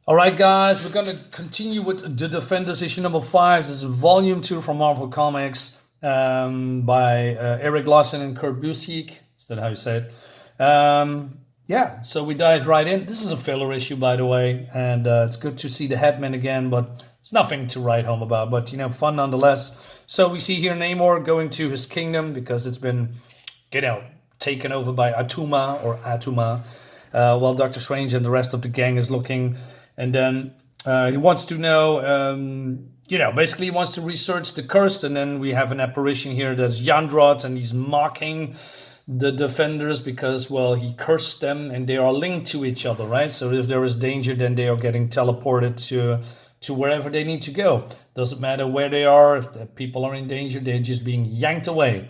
All right, guys, we're going to continue with the Defenders issue number 5. This is volume 2 from Marvel Comics by Erik, Larsen, and busiek. Is that how you say it? Yeah, so we dive right in. This is a filler issue, by the way, and it's good to see the Headmen again, but it's nothing to write home about, but, fun nonetheless. So we see here Namor going to his kingdom because it's been, taken over by Attuma, while Doctor Strange and the rest of the gang is looking. And then he wants to know, basically he wants to research the curse. And then we have an apparition here that's Yandrot, and he's mocking the Defenders because, well, he cursed them and they are linked to each other, right? So if there is danger, then they are getting teleported to wherever they need to go. Doesn't matter where they are. If the people are in danger, they're just being yanked away.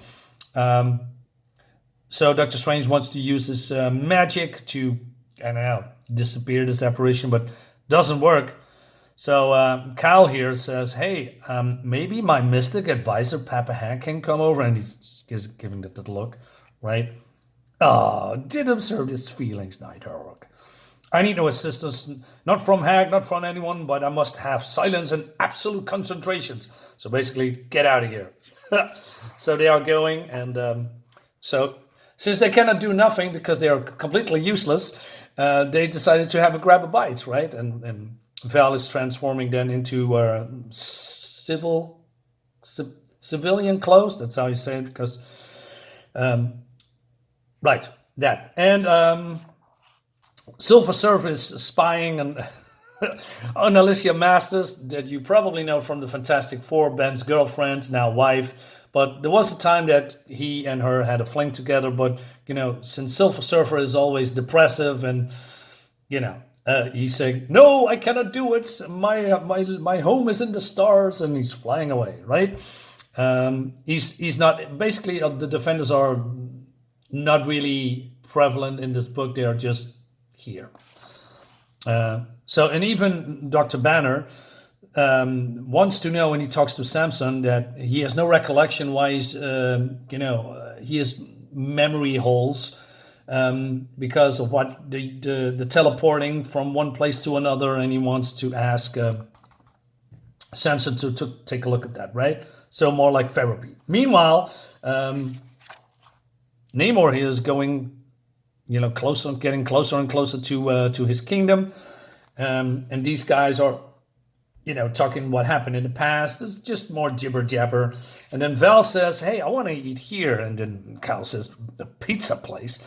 So Doctor Strange wants to use his magic to, disappear this apparition, but doesn't work. So Kyle here says, hey, maybe my mystic advisor, Papa Hag, can come over. And he's giving that little look, right? Oh, did observe his feelings, Nighthawk. I need no assistance, not from Hag, not from anyone, but I must have silence and absolute concentrations. So basically, get out of here. So they are going, and so since they cannot do nothing because they are completely useless, they decided to have a grab a bite, right? And Val is transforming then into civilian clothes. That's how you say it, because right, that. And Silver Surfer is spying on Alicia Masters, that you probably know from the Fantastic Four, Ben's girlfriend, now wife. But there was a time that he and her had a fling together. But, since Silver Surfer is always depressive and, he's saying, no, I cannot do it. My home is in the stars, and he's flying away, right? He's not, basically, the Defenders are not really prevalent in this book. They are just here. And even Dr. Banner wants to know when he talks to Samson that he has no recollection why he's, he has memory holes because of what the teleporting from one place to another, and he wants to ask Samson to take a look at that, right? So more like therapy. Meanwhile, Namor here is going, getting closer and closer to his kingdom, and these guys are, talking what happened in the past. It's just more jibber jabber. And then Val says, hey, I want to eat here. And then Kyle says, a pizza place.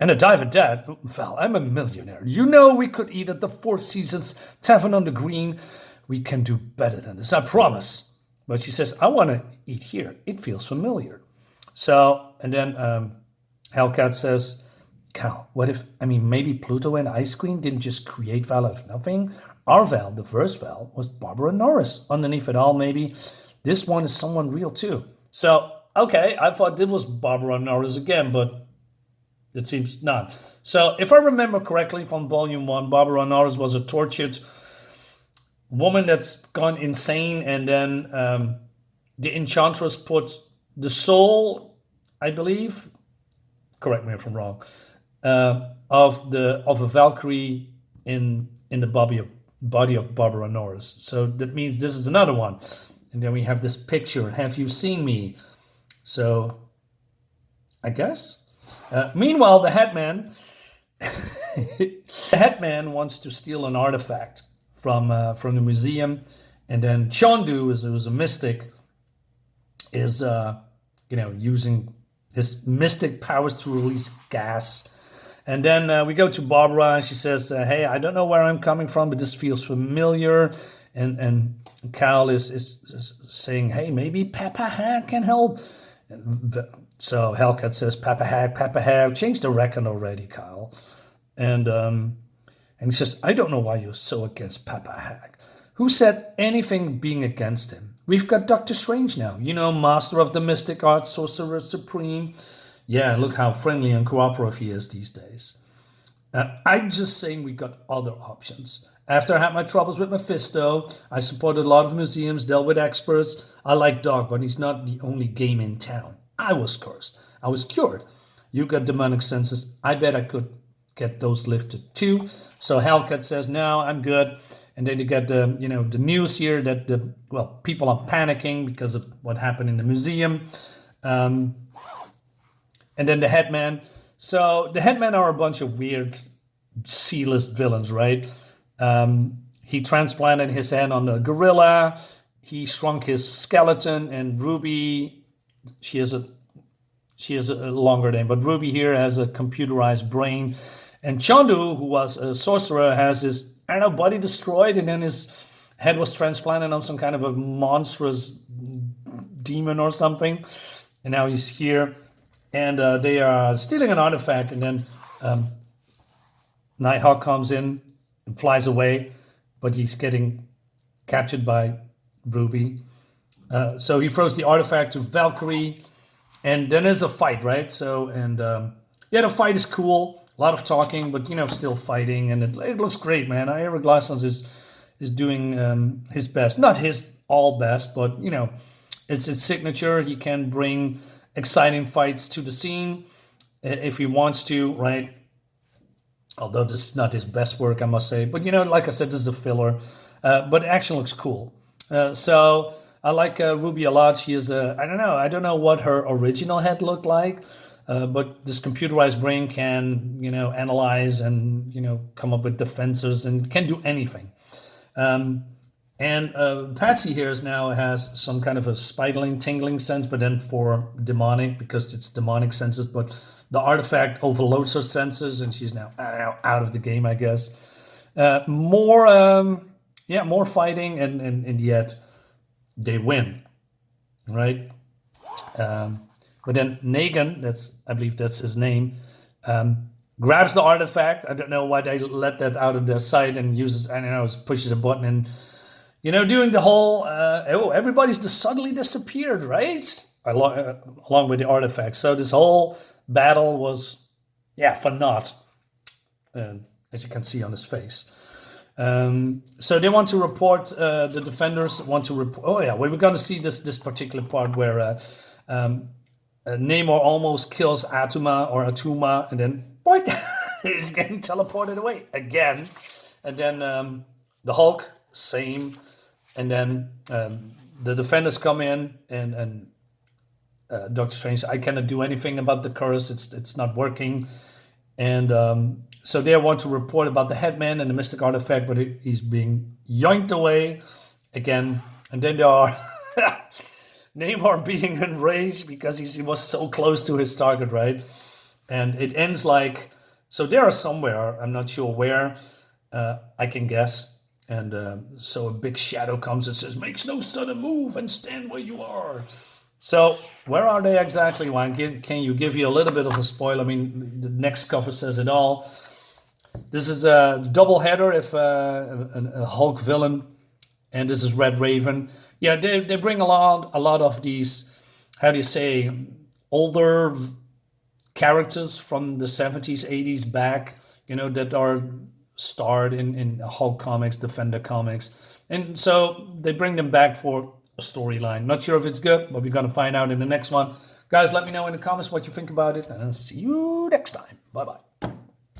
And a dive at that. Val, I'm a millionaire. We could eat at the Four Seasons Tavern on the Green. We can do better than this, I promise. But she says, I want to eat here. It feels familiar. So, and then Hellcat says, Cal, what if, maybe Pluto and Ice Queen didn't just create Val out of nothing? Our Val, the first Val, was Barbara Norris. Underneath it all, maybe this one is someone real too. So, okay, I thought this was Barbara Norris again, but it seems not. So, if I remember correctly from Volume 1, Barbara Norris was a tortured woman that's gone insane, and then the Enchantress put the soul, I believe, correct me if I'm wrong, of a Valkyrie in the body of Barbara Norris. So that means this is another one. And then we have this picture, have you seen me? So I guess. Meanwhile, the Headman wants to steal an artifact from the museum, and then Chandu, who's a mystic, is using his mystic powers to release gas. And then we go to Barbara, and she says, hey, I don't know where I'm coming from, but this feels familiar. And Kyle is saying, hey, maybe Papa Hag can help. So Hellcat says, Papa Hag, change the record already, Kyle. And he says, I don't know why you're so against Papa Hag. Who said anything being against him? We've got Doctor Strange now, master of the mystic arts, sorcerer supreme. Yeah, look how friendly and cooperative he is these days. I'm just saying we got other options. After I had my troubles with Mephisto, I supported a lot of museums, dealt with experts. I like Doc, but he's not the only game in town. I was cursed. I was cured. You got demonic senses. I bet I could get those lifted too. So Hellcat says, no, I'm good. And then you get the, the news here that people are panicking because of what happened in the museum. And then the Headmen. So the Headmen are a bunch of weird C-list villains, right? He transplanted his hand on the gorilla. He shrunk his skeleton, and Ruby, she has a longer name, but Ruby here has a computerized brain. And Chandu, who was a sorcerer, has his, body destroyed, and then his head was transplanted on some kind of a monstrous demon or something. And now he's here, and they are stealing an artifact, and then Nighthawk comes in and flies away, but he's getting captured by Ruby. So he throws the artifact to Valkyrie, and then there's a fight, right? So, and the fight is cool. A lot of talking, but still fighting, and it looks great, man. Erik Larsen is doing his best, not his all best, but it's his signature. He can bring exciting fights to the scene if he wants to, right? Although this is not his best work, I must say. But like I said, this is a filler, but action looks cool. So I like Ruby a lot. She is I don't know what her original head looked like. But this computerized brain can, analyze and, come up with defenses and can do anything. And Patsy here now has some kind of a spitling, tingling sense, but then for demonic, because it's demonic senses. But the artifact overloads her senses, and she's now out of the game, I guess. More fighting, and yet they win, right? But then Negan, I believe that's his name, grabs the artifact. I don't know why they let that out of their sight, and pushes a button, and doing the whole everybody's just suddenly disappeared, right? Along with the artifact. So this whole battle was for naught, as you can see on his face. So they want to report. The defenders want to report. Oh yeah, we're going to see this particular part where Namor almost kills Attuma, and then he's getting teleported away again. And then the Hulk, same. And then the defenders come in, and Doctor Strange, I cannot do anything about the curse. It's not working. And so they want to report about the Headman and the mystic artifact, but he's being yoinked away again. And then there are Namor being enraged because he was so close to his target, right? And it ends like, so they are somewhere, I'm not sure where, I can guess. And so a big shadow comes and says, makes no sudden move and stand where you are. So where are they exactly? Can you give you a little bit of a spoil? I mean, the next cover says it all. This is a double header if a Hulk villain, and this is Red Raven. Yeah, they bring a lot of these, how do you say, older characters from the 70s, 80s back, that are starred in Hulk comics, Defender comics. And so they bring them back for a storyline. Not sure if it's good, but we're going to find out in the next one. Guys, let me know in the comments what you think about it, and I'll see you next time. Bye-bye.